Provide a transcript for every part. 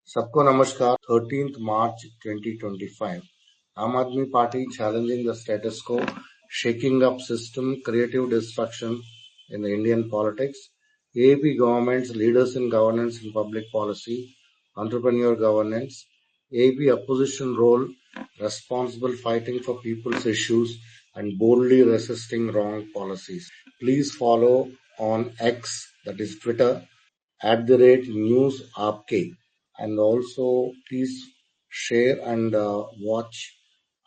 सबको नमस्कार। 13th March 2025. Aam Aadmi Party challenging the status quo, shaking up system, creative destruction in the Indian politics. AAP government's leaders in governance and public policy, entrepreneur governance. AAP opposition role, responsible fighting for people's issues and boldly resisting wrong policies. Please follow on X, that is Twitter, @NewsAapke. And also please share and watch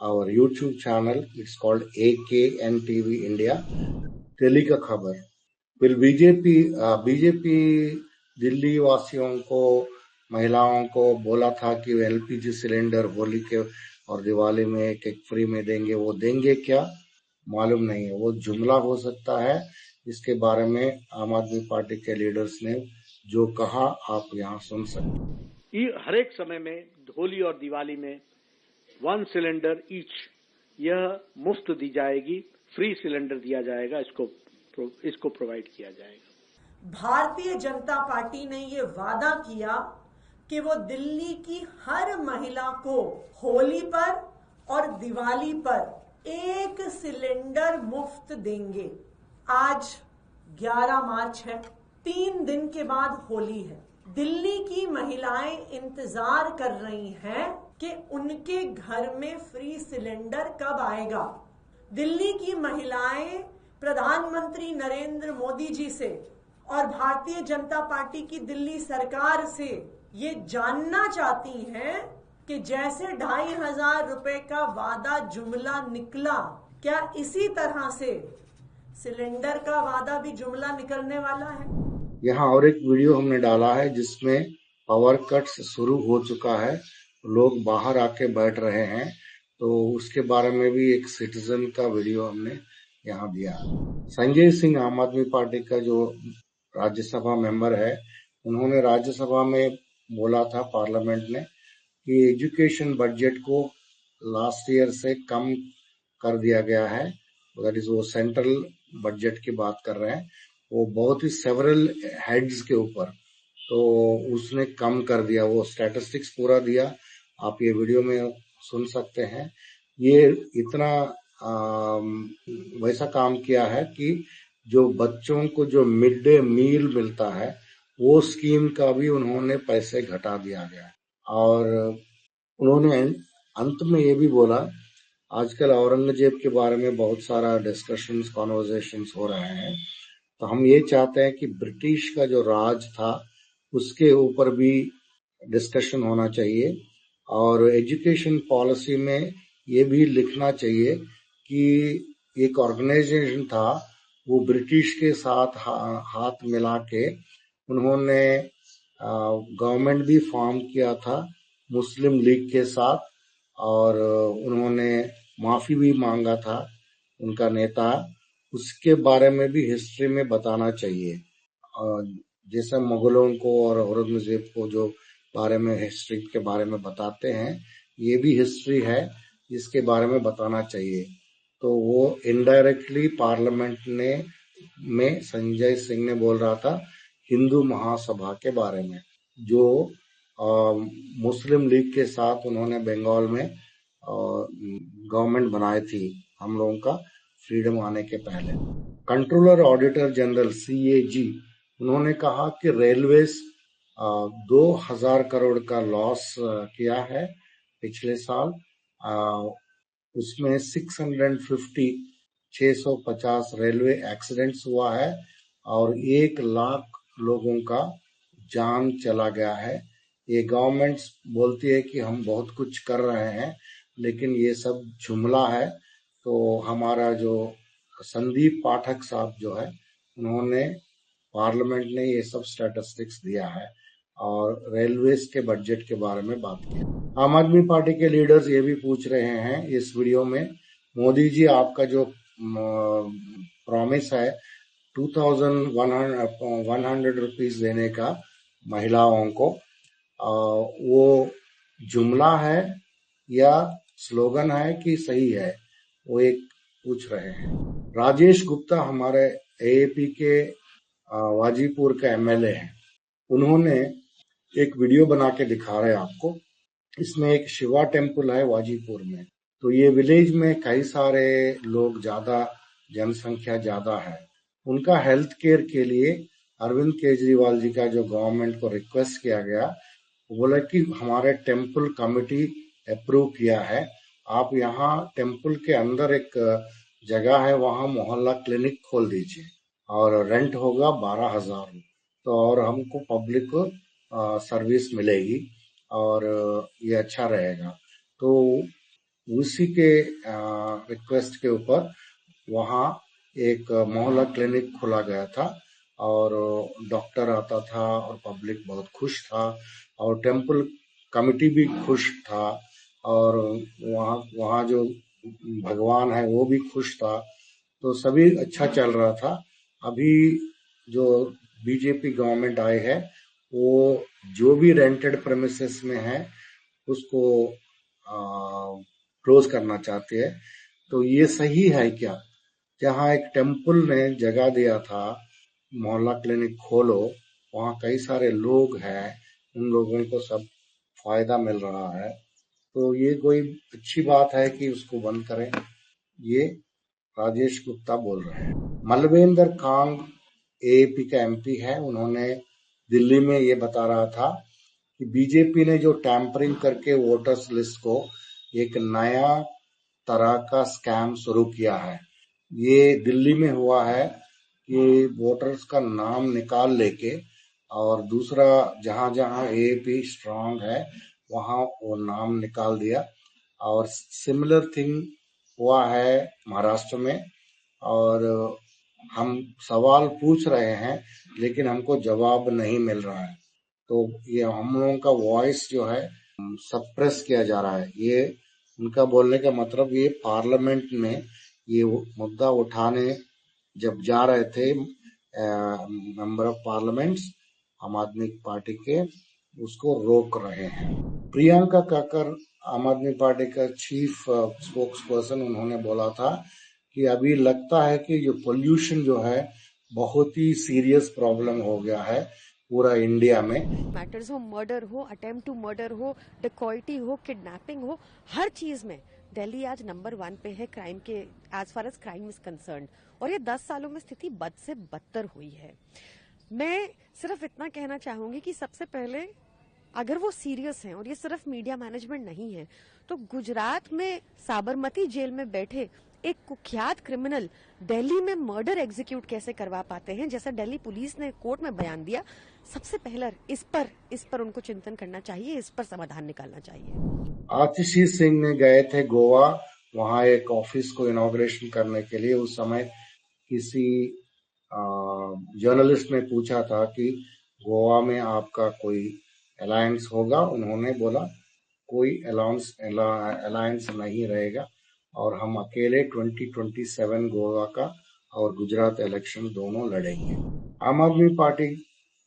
our YouTube channel. It's called AKN TV India. Delhi का खबर। फिर BJP Delhi वासियों को, महिलाओं को बोला था कि एलपीजी सिलेंडर होली के और दिवाली में एक फ्री में देंगे। वो देंगे क्या मालूम नहीं है, वो जुमला हो सकता है। इसके बारे में आम आदमी पार्टी के लीडर्स ने जो कहा आप यहाँ सुन सकते हैं। हर एक समय में होली और दिवाली में 1 सिलेंडर ईच यह मुफ्त दी जाएगी, फ्री सिलेंडर दिया जाएगा, इसको प्रोवाइड किया जाएगा। भारतीय जनता पार्टी ने ये वादा किया कि वो दिल्ली की हर महिला को होली पर और दिवाली पर 1 सिलेंडर मुफ्त देंगे। आज 11 मार्च है, 3 दिन के बाद होली है। दिल्ली की महिलाएं इंतजार कर रही हैं कि उनके घर में फ्री सिलेंडर कब आएगा। दिल्ली की महिलाएं प्रधानमंत्री नरेंद्र मोदी जी से और भारतीय जनता पार्टी की दिल्ली सरकार से ये जानना चाहती हैं कि जैसे 2,500 रुपए का वादा जुमला निकला, क्या इसी तरह से सिलेंडर का वादा भी जुमला निकलने वाला है। यहाँ और एक वीडियो हमने डाला है जिसमें पावर कट्स शुरू हो चुका है, लोग बाहर आके बैठ रहे हैं, तो उसके बारे में भी एक सिटीजन का वीडियो हमने यहाँ दिया। संजय सिंह आम आदमी पार्टी का जो राज्यसभा मेंबर है, उन्होंने राज्यसभा में बोला था पार्लियामेंट में कि एजुकेशन बजट को लास्ट ईयर से कम कर दिया गया है। दैट इज वो सेंट्रल बजट की बात कर रहे हैं, वो बहुत ही सेवरल हेड्स के ऊपर, तो उसने कम कर दिया। वो स्टैटिस्टिक्स पूरा दिया, आप ये वीडियो में सुन सकते हैं। ये इतना वैसा काम किया है कि जो बच्चों को जो मिड डे मील मिलता है, वो स्कीम का भी उन्होंने पैसे घटा दिया गया। और उन्होंने अंत में ये भी बोला, आजकल औरंगजेब के बारे में बहुत सारा डिस्कशंस, कॉन्वर्सेशंस हो रहे हैं, तो हम ये चाहते हैं कि ब्रिटिश का जो राज था उसके ऊपर भी डिस्कशन होना चाहिए। और एजुकेशन पॉलिसी में ये भी लिखना चाहिए कि एक ऑर्गेनाइजेशन था, वो ब्रिटिश के साथ हाथ मिला के उन्होंने गवर्नमेंट भी फॉर्म किया था मुस्लिम लीग के साथ, और उन्होंने माफी भी मांगा था उनका नेता। उसके बारे में भी हिस्ट्री में बताना चाहिए। जैसे मुगलों को और औरंगजेब को जो बारे में हिस्ट्री के बारे में बताते हैं, ये भी हिस्ट्री है, इसके बारे में बताना चाहिए। तो वो इनडायरेक्टली पार्लियामेंट में संजय सिंह ने बोल रहा था हिंदू महासभा के बारे में, जो मुस्लिम लीग के साथ उन्होंने बंगाल में गवर्नमेंट बनाई थी हम लोगों का फ्रीडम आने के पहले। कंट्रोलर ऑडिटर जनरल CAG उन्होंने कहा कि रेलवेज 2,000 करोड़ का लॉस किया है पिछले साल। उसमें 650 रेलवे एक्सीडेंट्स हुआ है और 1 लाख लोगों का जान चला गया है। ये गवर्नमेंट बोलती है कि हम बहुत कुछ कर रहे हैं, लेकिन ये सब जुमला है। तो हमारा जो संदीप पाठक साहब जो है, उन्होंने पार्लियामेंट ने ये सब स्टैटिस्टिक्स दिया है और रेलवेज के बजट के बारे में बात की। आम आदमी पार्टी के लीडर्स ये भी पूछ रहे हैं इस वीडियो में, मोदी जी आपका जो प्रॉमिस है 2,100 रुपीज देने का महिलाओं को, वो जुमला है या स्लोगन है कि सही है, वो एक पूछ रहे हैं। राजेश गुप्ता हमारे एएपी के वाजीपुर के एमएलए हैं। उन्होंने एक वीडियो बना के दिखा रहे हैं आपको। इसमें एक शिवा टेम्पल है वाजीपुर में। तो ये विलेज में कई सारे लोग ज्यादा, जनसंख्या ज्यादा है। उनका हेल्थ केयर के लिए अरविंद केजरीवाल जी का जो गवर्नमेंट को रिक्वेस्ट किया गया, वो बोला कि हमारे टेम्पल कमेटी अप्रूव किया है, आप यहाँ टेम्पल के अंदर एक जगह है, वहाँ मोहल्ला क्लिनिक खोल दीजिए और रेंट होगा 12,000। तो और हमको पब्लिक को सर्विस मिलेगी और ये अच्छा रहेगा। तो उसी के रिक्वेस्ट के ऊपर वहाँ एक मोहल्ला क्लिनिक खोला गया था और डॉक्टर आता था और पब्लिक बहुत खुश था और टेम्पल कमिटी भी खुश था और वहाँ जो भगवान है वो भी खुश था। तो सभी अच्छा चल रहा था। अभी जो बीजेपी गवर्नमेंट आई है, वो जो भी रेंटेड प्रेमिसेस में है उसको क्लोज करना चाहती है। तो ये सही है क्या? जहाँ एक टेम्पल ने जगह दिया था, मोहल्ला क्लिनिक खोलो, वहाँ कई सारे लोग हैं, उन लोगों को सब फायदा मिल रहा है। तो ये कोई अच्छी बात है कि उसको बंद करें? ये राजेश गुप्ता बोल रहे हैं। मलविंदर कांग एएपी का एमपी है। उन्होंने दिल्ली में ये बता रहा था कि बीजेपी ने जो टैंपरिंग करके वोटर्स लिस्ट को एक नया तरह का स्कैम शुरू किया है। ये दिल्ली में हुआ है कि वोटर्स का नाम निकाल लेके और दूसरा जहां जहां एएपी स्ट्रांग है वहां वो नाम निकाल दिया। और सिमिलर थिंग हुआ है महाराष्ट्र में। और हम सवाल पूछ रहे हैं लेकिन हमको जवाब नहीं मिल रहा है। तो ये हम लोगों का वॉइस जो है सप्रेस किया जा रहा है। ये उनका बोलने का मतलब, ये पार्लियामेंट में ये मुद्दा उठाने जब जा रहे थे मेंबर ऑफ पार्लियामेंट्स आम आदमी पार्टी के, उसको रोक रहे हैं। प्रियंका काकर आम आदमी पार्टी का चीफ स्पोक्स पर्सन, उन्होंने बोला था कि अभी लगता है कि जो पोल्यूशन जो है बहुत ही सीरियस प्रॉब्लम हो गया है पूरा इंडिया में। मैटर्स हो, मर्डर हो, अटेम्प्ट टू मर्डर हो, डिकॉइटी हो, किडनैपिंग हो, हर चीज में दिल्ली आज नंबर 1 पे है क्राइम के, as far as crime is concerned. और ये 10 सालों में स्थिति बद से बदतर हुई है। मैं सिर्फ इतना कहना चाहूंगी कि सबसे पहले अगर वो सीरियस हैं और ये सिर्फ मीडिया मैनेजमेंट नहीं है, तो गुजरात में साबरमती जेल में बैठे एक कुख्यात क्रिमिनल दिल्ली में मर्डर एग्जीक्यूट कैसे करवा पाते हैं, जैसा दिल्ली पुलिस ने कोर्ट में बयान दिया। सबसे पहले इस पर उनको चिंतन करना चाहिए, इस पर समाधान निकालना चाहिए। आतिशी सिंह ने गए थे गोवा, वहां एक ऑफिस को इनॉग्रेशन करने के लिए। उस समय किसी जर्नलिस्ट ने पूछा था कि गोवा में आपका कोई अलायंस होगा? उन्होंने बोला कोई अलायंस नहीं रहेगा और हम अकेले 2027 गोवा का और गुजरात इलेक्शन दोनों लड़ेंगे। आम आदमी पार्टी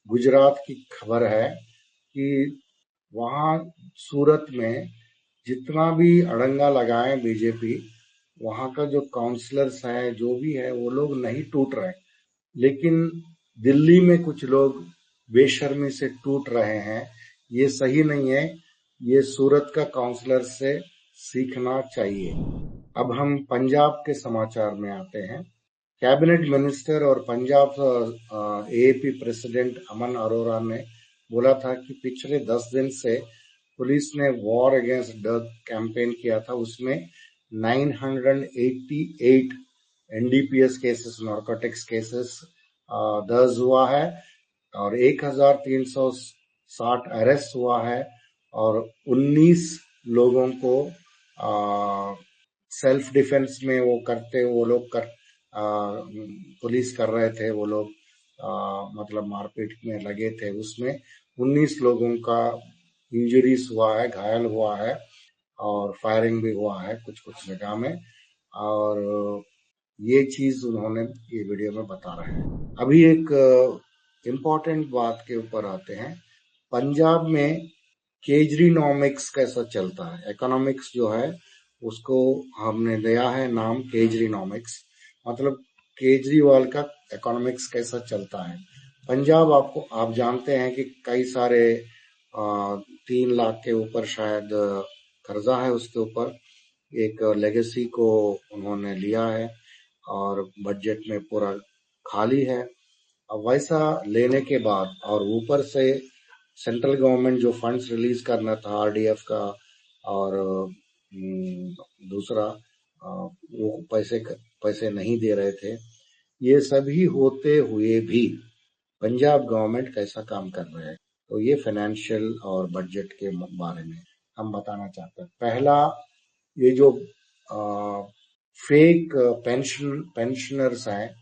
गुजरात की खबर है कि वहां सूरत में जितना भी अड़ंगा लगाए बीजेपी, वहां का जो काउंसलर्स है, जो भी है, वो लोग नहीं टूट रहे। लेकिन दिल्ली में कुछ लोग बेशर्मी से टूट रहे हैं। ये सही नहीं है। ये सूरत का काउंसलर से सीखना चाहिए। अब हम पंजाब के समाचार में आते हैं। कैबिनेट मिनिस्टर और पंजाब एएपी प्रेसिडेंट अमन अरोड़ा ने बोला था कि पिछले 10 दिन से पुलिस ने वॉर अगेंस्ट ड्रग कैंपेन किया था। उसमें 988 एनडीपीएस केसेस, नार्कोटिक्स केसेस दर्ज हुआ है और 1360 अरेस्ट हुआ है और 19 लोगों को सेल्फ डिफेंस में वो लोग पुलिस कर रहे थे, वो लोग मतलब मारपीट में लगे थे। उसमें 19 लोगों का इंजरीज हुआ है, घायल हुआ है और फायरिंग भी हुआ है कुछ कुछ जगह में। और ये चीज उन्होंने ये वीडियो में बता रहे हैं। अभी एक इम्पोर्टेंट बात के ऊपर आते हैं। पंजाब में केजरीनॉमिक्स कैसा चलता है। इकोनॉमिक्स जो है उसको हमने दिया है नाम केजरीनॉमिक्स, मतलब केजरीवाल का इकोनॉमिक्स कैसा चलता है। पंजाब आप जानते हैं कि कई सारे 3 लाख के ऊपर शायद कर्जा है उसके ऊपर, एक लेगेसी को उन्होंने लिया है और बजट में पूरा खाली है। अब वैसा लेने के बाद और ऊपर से सेंट्रल गवर्नमेंट जो फंड्स रिलीज करना था आरडीएफ का और दूसरा वो पैसे नहीं दे रहे थे। ये सभी होते हुए भी पंजाब गवर्नमेंट कैसा काम कर रहा है, तो ये फाइनेंशियल और बजट के बारे में हम बताना चाहते हैं। पहला, ये जो फेक पेंशनर्स हैं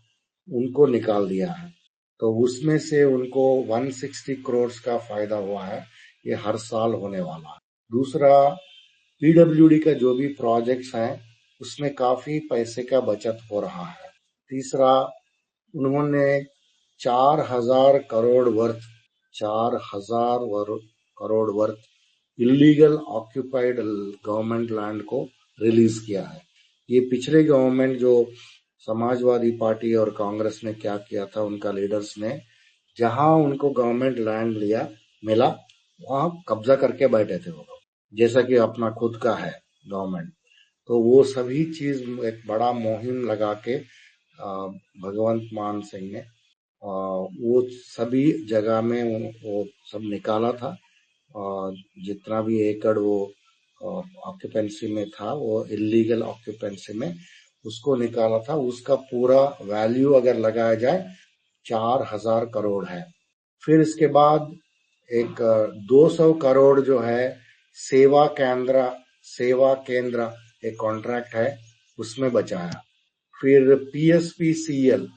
उनको निकाल दिया है, तो उसमें से उनको 160 करोड़ का फायदा हुआ है, ये हर साल होने वाला है। दूसरा, पीडब्ल्यूडी का जो भी प्रोजेक्ट्स हैं उसमें काफी पैसे का बचत हो रहा है। तीसरा, उन्होंने 4,000 crore worth illegal occupied government land को रिलीज किया है। ये पिछले गवर्नमेंट जो समाजवादी पार्टी और कांग्रेस ने क्या किया था, उनका लीडर्स ने जहां उनको गवर्नमेंट लैंड मिला वहां कब्जा करके बैठे थे वो लोग, जैसा कि अपना खुद का है गवर्नमेंट। तो वो सभी चीज एक बड़ा मुहिम लगा के भगवंत मान सिंह ने वो सभी जगह में वो सब निकाला था, और जितना भी एकड़ वो ऑक्यूपेंसी में था वो इलीगल ऑक्यूपेंसी में उसको निकाला था। उसका पूरा वैल्यू अगर लगाया जाए 4,000 करोड़ है। फिर इसके बाद एक 200 करोड़ जो है सेवा केंद्र एक कॉन्ट्रैक्ट है उसमें बचाया। फिर PSPCL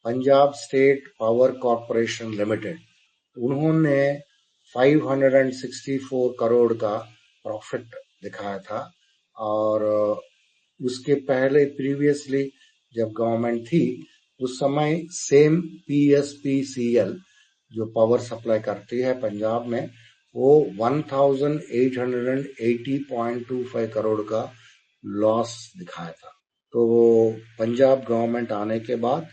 Punjab state power corporation limited, उन्होंने 564 करोड़ का प्रॉफिट दिखाया था, और उसके पहले प्रीवियसली जब गवर्नमेंट थी उस समय सेम पीएसपीसीएल जो पावर सप्लाई करती है पंजाब में, वो 1,880.25 करोड़ का लॉस दिखाया था। तो पंजाब गवर्नमेंट आने के बाद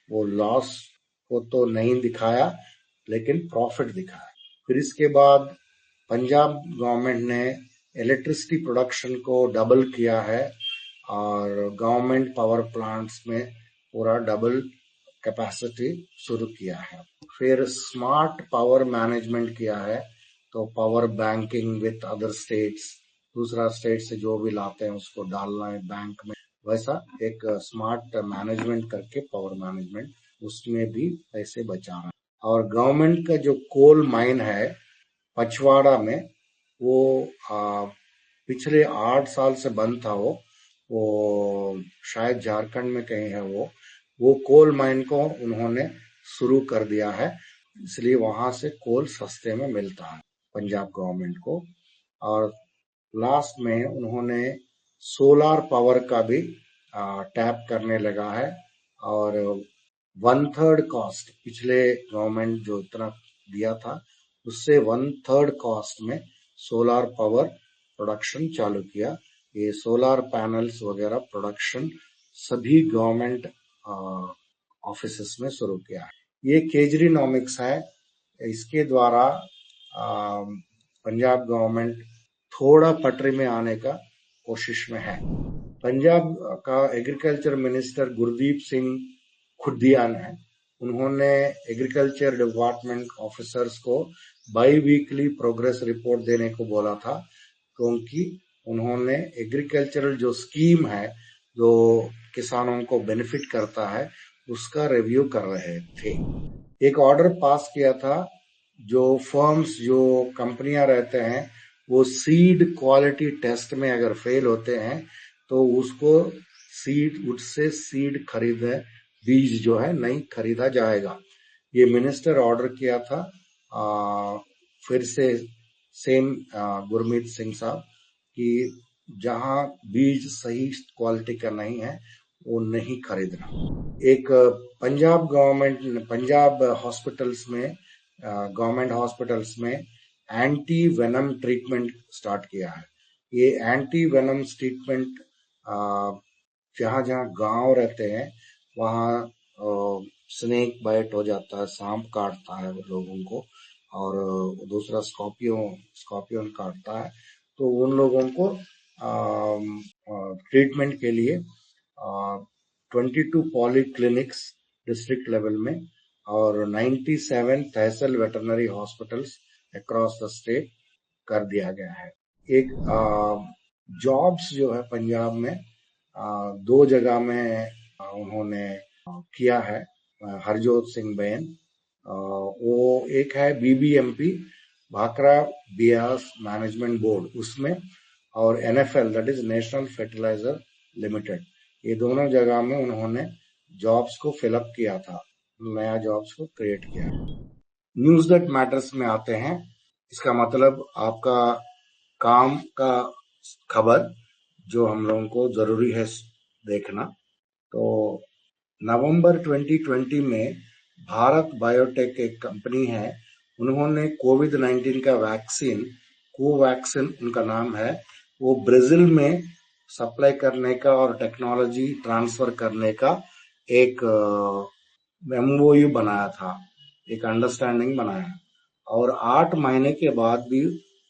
वो लॉस को तो नहीं दिखाया लेकिन प्रॉफिट दिखाया। फिर इसके बाद पंजाब गवर्नमेंट ने इलेक्ट्रिसिटी प्रोडक्शन को डबल किया है और गवर्नमेंट पावर प्लांट्स में पूरा डबल कैपेसिटी शुरू किया है। फिर स्मार्ट पावर मैनेजमेंट किया है, तो power banking with other states, दूसरा स्टेट से जो भी लाते हैं उसको डालना है बैंक में, वैसा एक स्मार्ट मैनेजमेंट करके पावर मैनेजमेंट उसमें भी पैसे बचा रहा है। और गवर्नमेंट का जो कोल माइन है पचवाड़ा में, वो पिछले 8 साल से बंद था। वो शायद झारखंड में कहीं है। वो कोल माइन को उन्होंने शुरू कर दिया है, इसलिए वहां से कोल सस्ते में मिलता है पंजाब गवर्नमेंट को। और लास्ट में उन्होंने सोलार पावर का भी टैप करने लगा है, और 1/3 कॉस्ट, पिछले गवर्नमेंट जो इतना दिया था उससे 1/3 कॉस्ट में सोलार पावर प्रोडक्शन चालू किया। ये सोलार पैनल्स वगैरह प्रोडक्शन सभी गवर्नमेंट ऑफिसेस में शुरू किया है। ये केजरीनॉमिक्स है, इसके द्वारा पंजाब गवर्नमेंट थोड़ा पटरी में आने का कोशिश में है। पंजाब का एग्रीकल्चर मिनिस्टर गुरदीप सिंह खुद्दियान है, उन्होंने एग्रीकल्चर डिपार्टमेंट ऑफिसर्स को बाई वीकली प्रोग्रेस रिपोर्ट देने को बोला था, क्योंकि उन्होंने एग्रीकल्चरल जो स्कीम है जो किसानों को बेनिफिट करता है उसका रिव्यू कर रहे थे। एक ऑर्डर पास किया था, जो फर्म्स जो कंपनियां रहते हैं वो सीड क्वालिटी टेस्ट में अगर फेल होते हैं तो उससे सीड खरीदे, बीज जो है नहीं खरीदा जाएगा। ये मिनिस्टर ऑर्डर किया था। फिर से सेम गुरमीत सिंह साहब कि जहां बीज सही क्वालिटी का नहीं है वो नहीं खरीदना। एक पंजाब हॉस्पिटल्स में, गवर्नमेंट हॉस्पिटल्स में एंटी वेनम ट्रीटमेंट स्टार्ट किया है। ये एंटी वेनम ट्रीटमेंट जहाँ जहाँ गांव रहते हैं वहाँ स्नेक बाइट हो जाता है, सांप काटता है लोगों को, और दूसरा स्कॉर्पियन काटता है, तो उन लोगों को ट्रीटमेंट के लिए 22 पॉलीक्लिनिक्स डिस्ट्रिक्ट लेवल में और 97 तहसील veterinary hospitals across the state कर दिया गया है। एक जॉब्स जो है पंजाब में 2 जगह में उन्होंने किया है। हरजोत सिंह बैन, वो एक है BBMP Bhakra Beas management board उसमें, और NFL that is national fertilizer limited, ये दोनों जगह में उन्होंने जॉब्स को फिलअप किया था, नया जॉब्स को क्रिएट किया। न्यूज दैट मैटर्स में आते हैं, इसका मतलब आपका काम का खबर जो हम लोगों को जरूरी है देखना। तो नवंबर 2020 में भारत बायोटेक एक कंपनी है, उन्होंने कोविड-19 का वैक्सीन, कोवैक्सिन उनका नाम है, वो ब्राजील में सप्लाई करने का और टेक्नोलॉजी ट्रांसफर करने का एक MOU बनाया था, एक अंडरस्टैंडिंग बनाया, और 8 महीने के बाद भी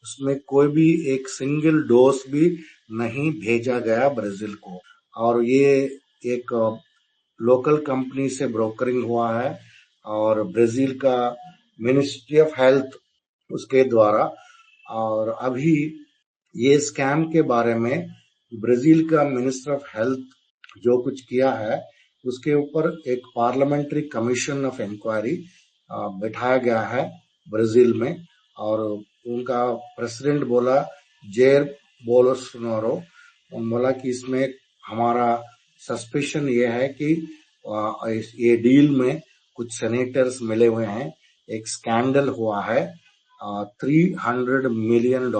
उसमें कोई भी एक सिंगल डोज भी नहीं भेजा गया ब्राजील को। और ये एक लोकल कंपनी से ब्रोकरिंग हुआ है और ब्राजील का मिनिस्ट्री ऑफ हेल्थ उसके द्वारा। और अभी ये स्कैम के बारे में ब्राजील का मिनिस्टर ऑफ हेल्थ जो कुछ किया है उसके ऊपर एक पार्लियामेंट्री कमीशन ऑफ इंक्वायरी बैठाया गया है ब्राजील में, और उनका प्रेसिडेंट बोला जेर बोलोसोनारो, बोला कि इसमें हमारा सस्पिशन ये है कि ये डील में कुछ सेनेटर्स मिले हुए हैं, एक स्कैंडल हुआ है $300 मिलियन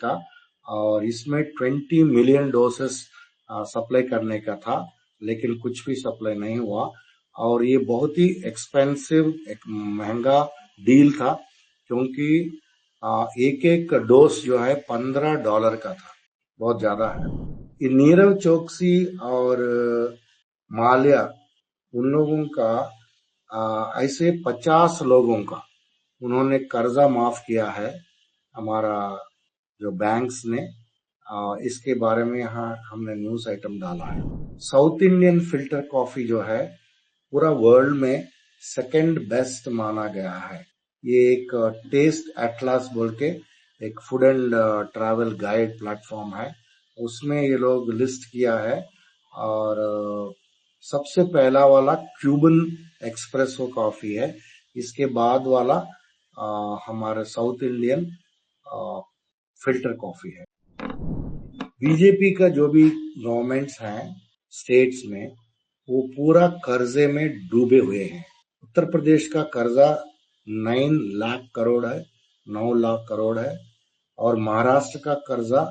का, और इसमें 20 मिलियन डोसेस सप्लाई करने का था, लेकिन कुछ भी सप्लाई नहीं हुआ, और ये बहुत ही एक्सपेंसिव, एक महंगा डील था, क्योंकि एक एक डोज जो है $15 का था, बहुत ज्यादा है। ये नीरव चोकसी और माल्या, उन लोगों का ऐसे 50 लोगों का उन्होंने कर्जा माफ किया है हमारा जो बैंक्स ने, इसके बारे में यहाँ हमने न्यूज आइटम डाला है। साउथ इंडियन फिल्टर कॉफी जो है पूरा वर्ल्ड में सेकंड बेस्ट माना गया है। ये एक टेस्ट एटलास बोल के एक food and travel guide platform है, उसमें ये लोग लिस्ट किया है, और सबसे पहला वाला क्यूबन एक्सप्रेसो कॉफी है, इसके बाद वाला हमारा साउथ इंडियन फिल्टर कॉफी है। बीजेपी का जो भी गवर्नमेंट्स हैं स्टेट्स में, वो पूरा कर्जे में डूबे हुए हैं। उत्तर प्रदेश का कर्जा 9 लाख करोड़ है, 9 लाख करोड़ है, और महाराष्ट्र का कर्जा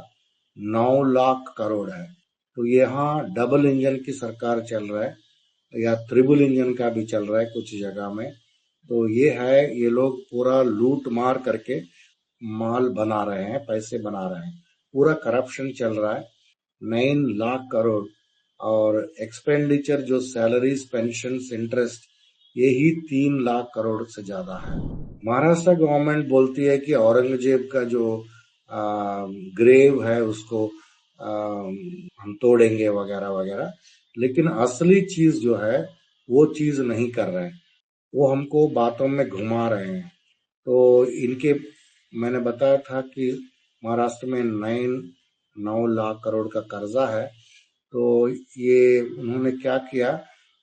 9 लाख करोड़ है। तो यहाँ डबल इंजन की सरकार चल रहा है, या ट्रिपल इंजन का भी चल रहा है कुछ जगह में। तो ये है, ये लोग पूरा लूट मार करके माल बना रहे हैं, पैसे बना रहे हैं, पूरा करप्शन चल रहा है। 9 लाख करोड़, और एक्सपेंडिचर जो सैलरीज, पेंशन, इंटरेस्ट, ये ही 3 लाख करोड़ से ज्यादा है। महाराष्ट्र गवर्नमेंट बोलती है कि औरंगजेब का जो ग्रेव है उसको हम तोड़ेंगे वगैरह वगैरह, लेकिन असली चीज जो है वो चीज नहीं कर रहे हैं, वो हमको बातों में घुमा रहे हैं। तो इनके, मैंने बताया था कि महाराष्ट्र में 9 लाख करोड़ का कर्जा है। तो ये उन्होंने क्या किया,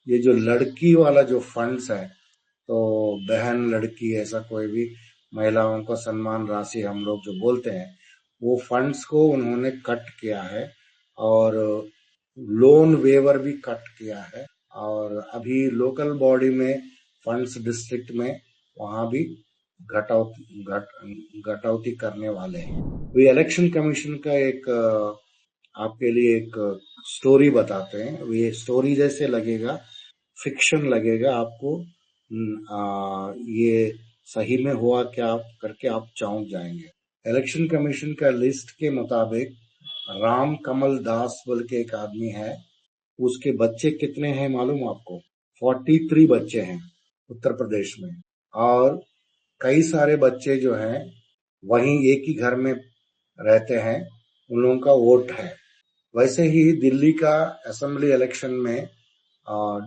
ये जो लड़की वाला जो फंड्स है, तो बहन लड़की ऐसा कोई भी महिलाओं का सम्मान राशि हम लोग जो बोलते हैं, वो फंड्स को उन्होंने कट किया है, और लोन वेवर भी कट किया है, और अभी लोकल बॉडी में फंड्स डिस्ट्रिक्ट में वहां भी घटौती करने वाले हैं। वे इलेक्शन कमीशन का एक आपके लिए एक स्टोरी बताते हैं। ये स्टोरी जैसे लगेगा, फिक्शन लगेगा आपको, ये सही में हुआ क्या करके आप चौंक जाएंगे। इलेक्शन कमीशन का लिस्ट के मुताबिक राम कमल दास बोल के एक आदमी है, उसके बच्चे कितने हैं मालूम आपको? 43 बच्चे हैं उत्तर प्रदेश में। और कई सारे बच्चे जो हैं वहीं एक ही घर में रहते हैं, उन लोगों का वोट है। वैसे ही दिल्ली का असेंबली इलेक्शन में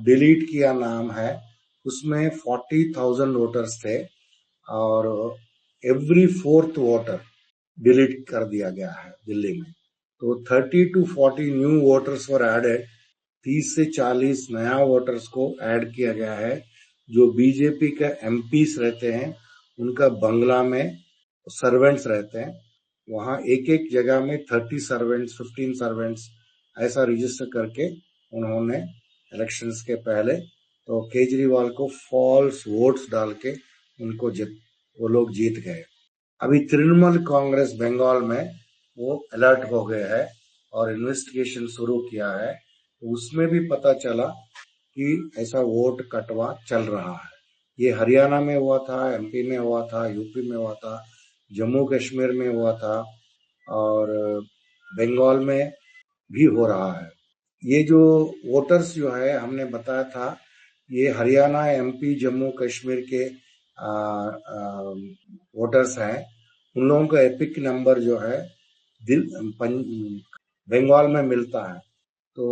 डिलीट किया नाम है, उसमें 40,000 वोटर्स थे और एवरी फोर्थ वोटर डिलीट कर दिया गया है दिल्ली में। तो 30 to 40 new voters were added. 30 से 40 नया वोटर्स को ऐड किया गया है। जो बीजेपी के एमपीस रहते हैं उनका बंगला में सर्वेंट्स रहते हैं, वहां एक एक जगह में 30 सर्वेंट्स 15 सर्वेंट्स ऐसा रजिस्टर करके उन्होंने इलेक्शंस के पहले तो केजरीवाल को फॉल्स वोट्स डाल के वो लोग जीत गए। अभी तृणमूल कांग्रेस बंगाल में वो अलर्ट हो गए है और इन्वेस्टिगेशन शुरू किया है। उसमें भी पता चला कि ऐसा वोट कटवा चल रहा है। ये हरियाणा में हुआ था, एमपी में हुआ था, यूपी में हुआ था, जम्मू कश्मीर में हुआ था और बंगाल में भी हो रहा है। ये जो वोटर्स जो है हमने बताया था, ये हरियाणा, एमपी, जम्मू कश्मीर के वोटर्स हैं। उन लोगों का एपिक नंबर जो है बंगाल में मिलता है। तो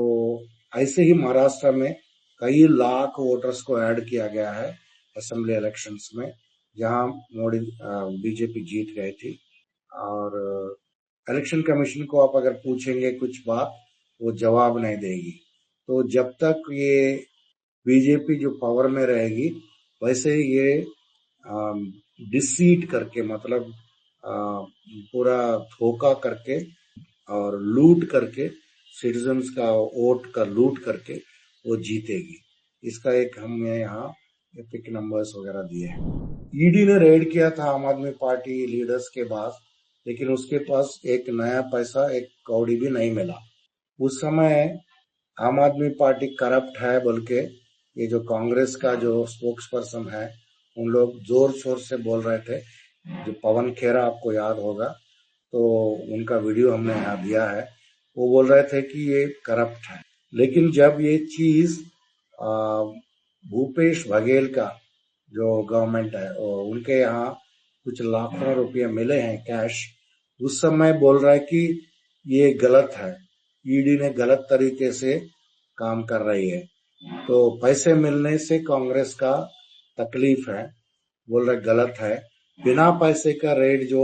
ऐसे ही महाराष्ट्र में कई लाख वोटर्स को ऐड किया गया है असेंबली इलेक्शंस में, जहां मोदी बीजेपी जीत गई थी। और इलेक्शन कमीशन को आप अगर पूछेंगे कुछ बात, वो जवाब नहीं देगी। तो जब तक ये बीजेपी जो पावर में रहेगी, वैसे ये डिसीट करके, मतलब पूरा धोखा करके और लूट करके, सिटीजन्स का वोट का लूट करके वो जीतेगी। इसका एक हमने यहाँ एपिक नंबर्स वगैरह दिए हैं। ईडी ने रेड किया था आम आदमी पार्टी लीडर्स के पास, लेकिन उसके पास एक नया पैसा, एक कौड़ी भी नहीं मिला। उस समय आम आदमी पार्टी करप्ट है बोल के ये जो कांग्रेस का जो स्पोक्स पर्सन है, उन लोग जोर शोर से बोल रहे थे। जो पवन खेरा आपको याद होगा, तो उनका वीडियो हमने यहाँ दिया है। वो बोल रहे थे कि ये करप्ट है। लेकिन जब ये चीज भूपेश बघेल का जो गवर्नमेंट है, उनके यहाँ कुछ लाखों रुपये मिले हैं कैश, उस समय बोल रहा है कि ये गलत है, ईडी ने गलत तरीके से काम कर रही है। तो पैसे मिलने से कांग्रेस का तकलीफ है, बोल रहे गलत है। बिना पैसे का रेड जो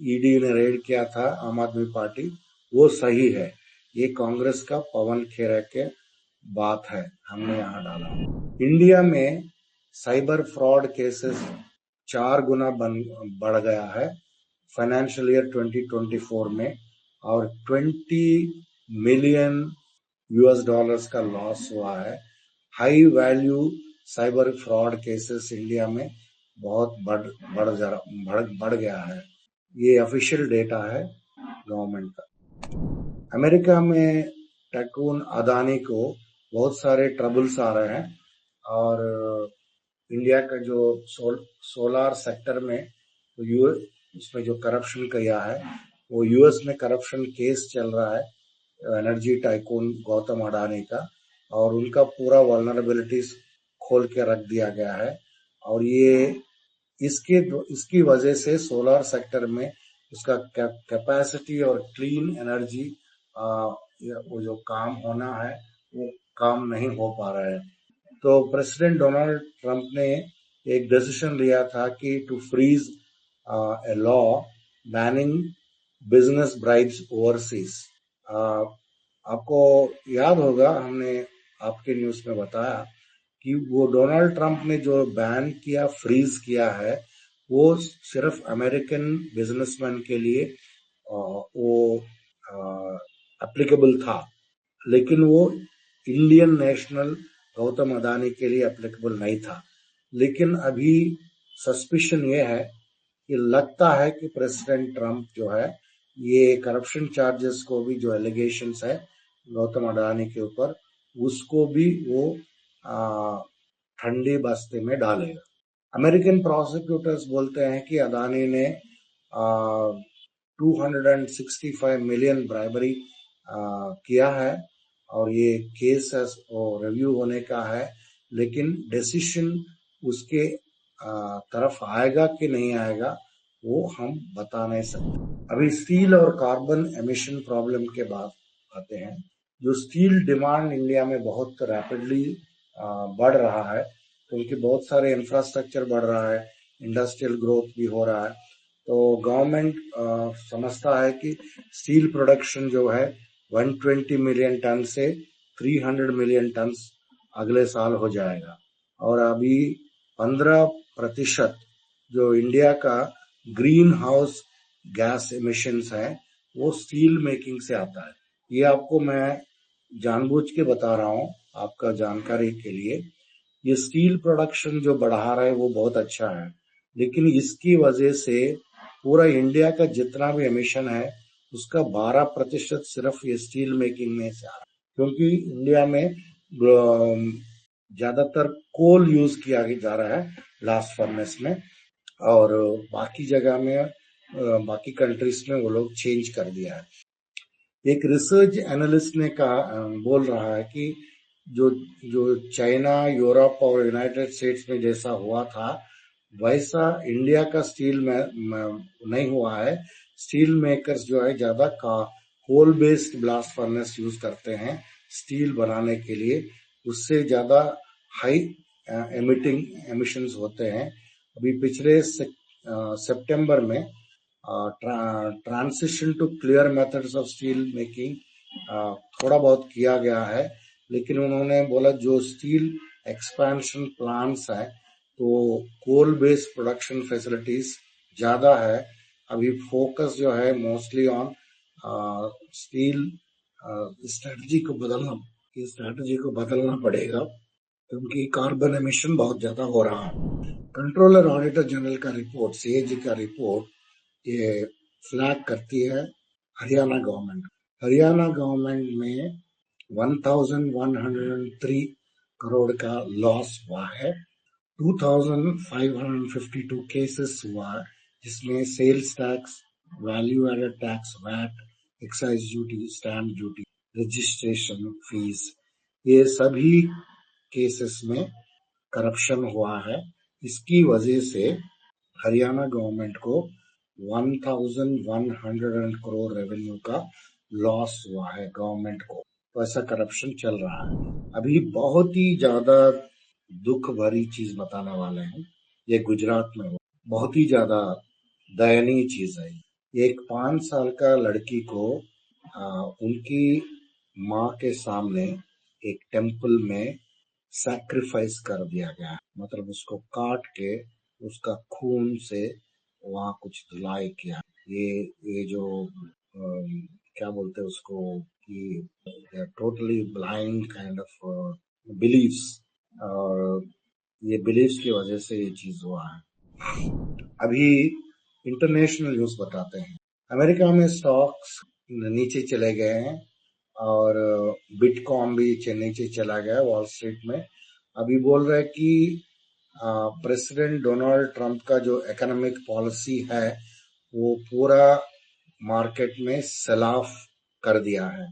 ईडी ने रेड किया था आम आदमी पार्टी, वो सही है। ये कांग्रेस का पवन खेरा के बात है, हमने यहाँ डाला। इंडिया में साइबर फ्रॉड केसेस 4 गुना बढ़ गया है फाइनेंशियल ईयर 2024 में, और 20 मिलियन US डॉलर्स का लॉस हुआ है। High value cyber fraud cases India में बहुत बढ़ गया है। ये ऑफिशियल डेटा है गवर्नमेंट का। अमेरिका में टाइकून अदानी को बहुत सारे ट्रबल्स आ रहे हैं, और इंडिया का जो सोलार सेक्टर में तो उसमें जो करप्शन किया है, वो US में करप्शन केस चल रहा है एनर्जी टाइकून गौतम अडानी का, और उनका पूरा वल्नरेबिलिटीज खोल के रख दिया गया है। और ये इसकी वजह से सोलार सेक्टर में उसका कैपेसिटी और क्लीन एनर्जी वो जो काम होना है वो काम नहीं हो पा रहा है। तो प्रेसिडेंट डोनाल्ड ट्रंप ने एक डिसीजन लिया था कि to freeze a law banning business bribes overseas. आपको याद होगा, हमने आपके न्यूज में बताया कि वो डोनाल्ड ट्रंप ने जो बैन किया, फ्रीज किया है, वो सिर्फ अमेरिकन बिजनेसमैन के लिए वो एप्लीकेबल था, लेकिन वो इंडियन नेशनल गौतम अडानी के लिए एप्लीकेबल नहीं था। लेकिन अभी सस्पिशन ये है कि लगता है कि प्रेसिडेंट ट्रंप जो है, ये करप्शन चार्जेस को भी, जो एलिगेशंस है गौतम अडानी के ऊपर, उसको भी वो ठंडी बस्ती में डालेगा। अमेरिकन प्रोसिक्यूटर्स बोलते हैं कि अदानी ने 265 मिलियन ब्राइबरी किया है और ये केस रिव्यू होने का है, लेकिन डिसीजन उसके तरफ आएगा कि नहीं आएगा वो हम बता नहीं सकते। अभी स्टील और कार्बन एमिशन प्रॉब्लम के बाद आते हैं। जो स्टील डिमांड इंडिया में बहुत रैपिडली बढ़ रहा है, क्योंकि बहुत सारे इंफ्रास्ट्रक्चर बढ़ रहा है, इंडस्ट्रियल ग्रोथ भी हो रहा है, तो गवर्नमेंट समझता है कि स्टील प्रोडक्शन जो है 120 मिलियन टन से 300 मिलियन टन अगले साल हो जाएगा। और अभी 15% जो इंडिया का ग्रीन हाउस गैस एमिशंस है वो स्टील मेकिंग से आता है। ये आपको मैं जानबूझ के बता रहा हूँ आपका जानकारी के लिए। ये स्टील प्रोडक्शन जो बढ़ा रहा है वो बहुत अच्छा है, लेकिन इसकी वजह से पूरा इंडिया का जितना भी एमिशन है उसका 12% सिर्फ ये स्टील मेकिंग में से आ रहा है, क्योंकि इंडिया में ज्यादातर कोल यूज किया जा रहा है ब्लास्ट फर्नेस में, और बाकी जगह में बाकी कंट्रीज में वो लोग चेंज कर दिया है। एक रिसर्च एनालिस्ट ने बोल रहा है कि जो चाइना, यूरोप और यूनाइटेड स्टेट्स में जैसा हुआ था वैसा इंडिया का स्टील में नहीं हुआ है। स्टील मेकर्स जो है ज्यादा coal based blast furnace use करते हैं स्टील बनाने के लिए, उससे ज्यादा हाई एमिशंस होते हैं। अभी पिछले सितंबर में transition to clear methods of steel making थोड़ा बहुत किया गया है, लेकिन उन्होंने बोला जो स्टील एक्सपेंशन प्लान्स है तो कोल बेस्ड प्रोडक्शन फैसिलिटीज ज्यादा है। अभी फोकस जो है मोस्टली ऑन स्टील स्ट्रेटजी को बदलना पड़ेगा, क्योंकि कार्बन एमिशन बहुत ज्यादा हो रहा है। कंट्रोलर ऑडिटर जनरल का रिपोर्ट, सीएजी का रिपोर्ट, ये फ्लैग करती है हरियाणा गवर्नमेंट में 1103 करोड़ का लॉस हुआ है। 2552 केसेस हुआ, जिसमें sales tax, value added tax, VAT, excise duty, stamp duty, registration fees, ये सभी केसेस में करप्शन हुआ है। इसकी वजह से हरियाणा गवर्नमेंट को 1100 करोड़ रेवेन्यू का लॉस हुआ है गवर्नमेंट को, तो ऐसा करप्शन चल रहा है। अभी बहुत ही ज्यादा दुख भरी चीज बताने वाले हैं, ये गुजरात में बहुत ही ज्यादा दयनीय चीज है। एक 5 साल का लड़की को उनकी माँ के सामने एक टेम्पल में सैक्रिफाइस कर दिया गया, मतलब उसको काट के उसका खून से वहाँ कुछ धुलाई किया। ये जो क्या बोलते हैं उसको, कि totally blind kind of believes, और ये बिलीव्स की वजह से ये चीज हुआ है। अभी इंटरनेशनल न्यूज बताते हैं। अमेरिका में स्टॉक्स नीचे चले गए हैं और बिटकॉइन भी नीचे चला गया वॉल स्ट्रीट में। अभी बोल रहे हैं कि प्रेसिडेंट डोनाल्ड ट्रंप का जो इकोनॉमिक पॉलिसी है वो पूरा मार्केट में सेल ऑफ कर दिया है,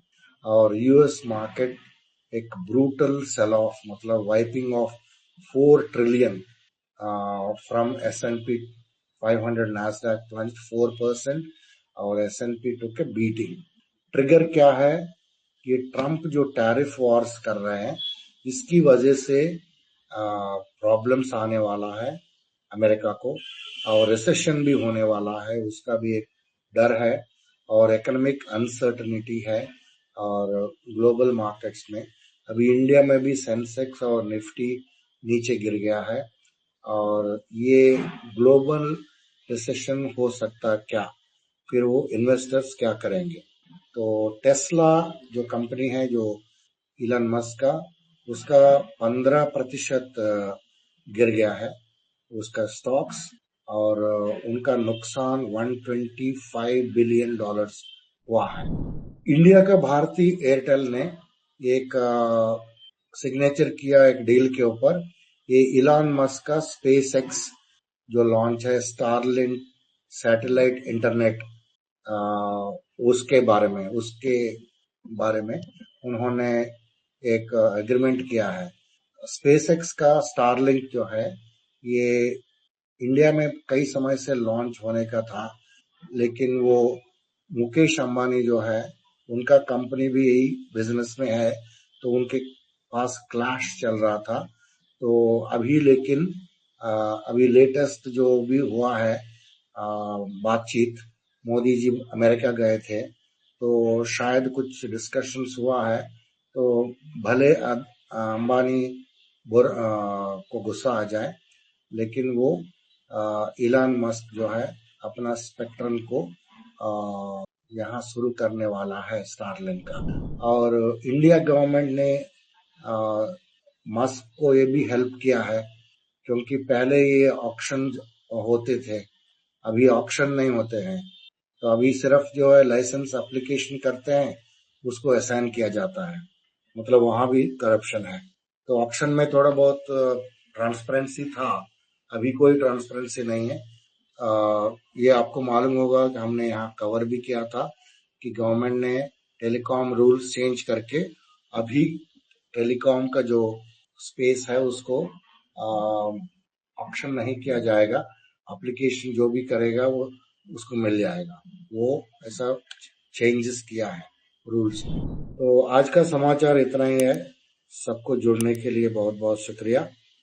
और यूएस मार्केट एक ब्रूटल सेल ऑफ, मतलब wiping of 4 trillion from S&P 500, Nasdaq plunged 4% और S&P took a beating। Trigger क्या है? ये ट्रंप जो टैरिफ वॉर्स कर रहे हैं इसकी वजह से प्रॉब्लम्स आने वाला है अमेरिका को, और रिसेशन भी होने वाला है, उसका भी एक डर है, और इकोनॉमिक अनसर्टनिटी है और ग्लोबल मार्केट्स में। अभी इंडिया में भी सेंसेक्स और निफ्टी नीचे गिर गया है, और ये ग्लोबल रिसेशन हो सकता क्या, फिर वो इन्वेस्टर्स क्या करेंगे। तो टेस्ला जो कंपनी है जो इलन मस्क का, उसका 15% गिर गया है उसका स्टॉक्स, और उनका नुकसान $125 बिलियन हुआ है। इंडिया का भारती एयरटेल ने एक सिग्नेचर किया एक डील के ऊपर, ये इलॉन मस्क का स्पेस एक्स जो लॉन्च है, स्टारलिंक सैटेलाइट इंटरनेट, उसके बारे में उन्होंने एक एग्रीमेंट किया है। स्पेस एक्स का स्टारलिंक जो है ये इंडिया में कई समय से लॉन्च होने का था, लेकिन वो मुकेश अंबानी जो है उनका कंपनी भी यही बिजनेस में है, तो उनके पास क्लैश चल रहा था। तो अभी लेकिन अभी लेटेस्ट जो भी हुआ है बातचीत, मोदी जी अमेरिका गए थे तो शायद कुछ डिस्कशंस हुआ है, तो भले अंबानी को गुस्सा आ जाए, लेकिन वो इलॉन मस्क जो है अपना स्पेक्ट्रम को यहाँ शुरू करने वाला है, स्टारलिंक का। और इंडिया गवर्नमेंट ने मस्क को ये भी हेल्प किया है, क्योंकि पहले ये ऑक्शन होते थे, अभी ऑक्शन नहीं होते हैं, तो अभी सिर्फ जो है लाइसेंस एप्लीकेशन करते हैं, उसको असाइन किया जाता है, मतलब वहां भी करप्शन है। तो ऑक्शन में थोड़ा बहुत ट्रांसपेरेंसी था, अभी कोई ट्रांसपेरेंसी नहीं है। ये आपको मालूम होगा कि हमने यहाँ कवर भी किया था कि गवर्नमेंट ने टेलीकॉम रूल्स चेंज करके अभी टेलीकॉम का जो स्पेस है उसको ऑक्शन नहीं किया जाएगा, एप्लीकेशन जो भी करेगा वो उसको मिल जाएगा, वो ऐसा चेंजेस किया है रूल्स में। तो आज का समाचार इतना ही है। सबको जुड़ने के लिए बहुत बहुत शुक्रिया।